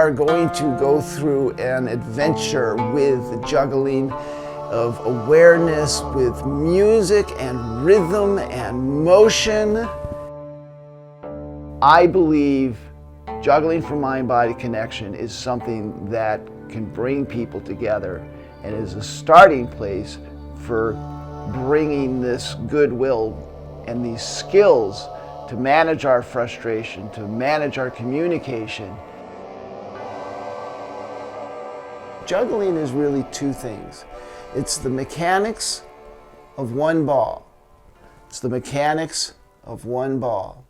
are going to go through an adventure with juggling of awareness with music and rhythm and motion. I believe juggling for mind-body connection is something that can bring people together and is a starting place for bringing this goodwill and these skills to manage our frustration, to manage our communication. Juggling is really two things. It's the mechanics of one ball. It's the mechanics of one ball.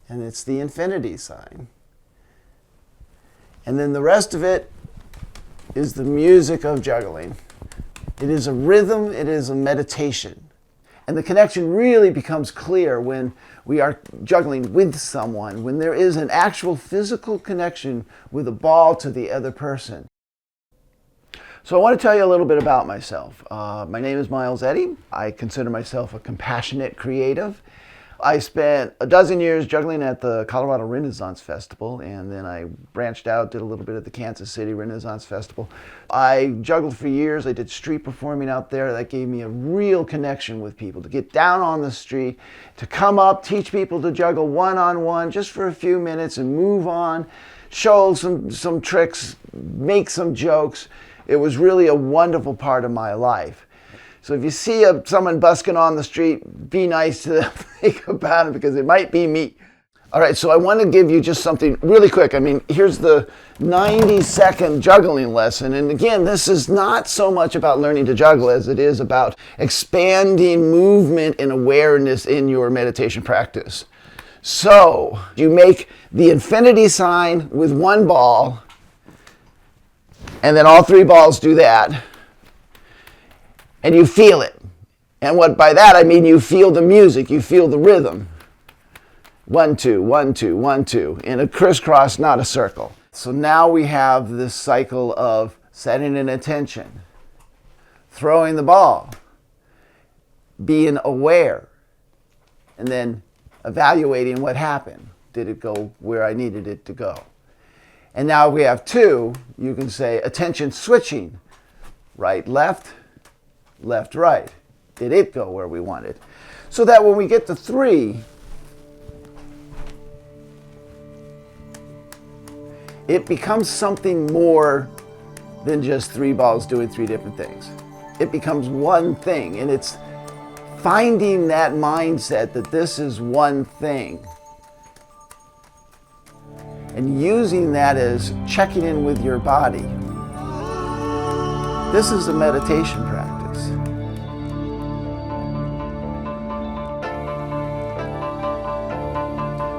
And it's the infinity sign. And then the rest of it is the music of juggling. It is a rhythm, it is a meditation. And the connection really becomes clear when we are juggling with someone, when there is an actual physical connection with a ball to the other person. So I want to tell you a little bit about myself. My name is Miles Eddy. I consider myself a compassionate creative. I spent a dozen years juggling at the Colorado Renaissance Festival, and then I branched out, did a little bit at the Kansas City Renaissance Festival. I juggled for years. I did street performing out there. That gave me a real connection with people, to get down on the street, to come up, teach people to juggle one-on-one just for a few minutes and move on, show some tricks, make some jokes. It was really a wonderful part of my life. So if you see someone busking on the street, be nice to them, think about it, because it might be me. All right, so I want to give you just something really quick. I mean, here's the 90-second juggling lesson. And again, this is not so much about learning to juggle as it is about expanding movement and awareness in your meditation practice. So you make the infinity sign with one ball, and then all three balls do that. And you feel it. And what by that I mean you feel the music, you feel the rhythm. 1, 2, 1, 2, 1, 2, in a crisscross, not a circle. So now we have this cycle of setting an intention, throwing the ball, being aware, and then evaluating what happened. Did it go where I needed it to go? And now we have 2, you can say attention switching, right, left, left, right. Did it go where we wanted? So that when we get to 3, it becomes something more than just 3 balls doing 3 different things. It becomes one thing, and it's finding that mindset that this is one thing and using that as checking in with your body. This is a meditation practice.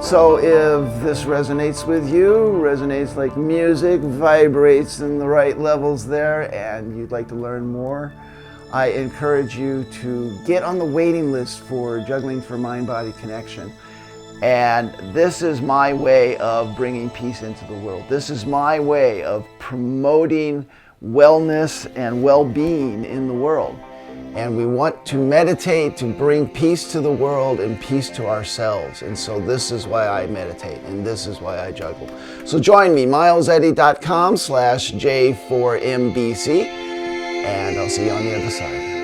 So if this resonates with you, resonates like music, vibrates in the right levels there, and you'd like to learn more, I encourage you to get on the waiting list for Juggling for Mind-Body Connection. And this is my way of bringing peace into the world. This is my way of promoting wellness and well-being in the world. And we want to meditate to bring peace to the world and peace to ourselves. And so this is why I meditate, and this is why I juggle. So join me, mileseddy.com/J4MBC, and I'll see you on the other side.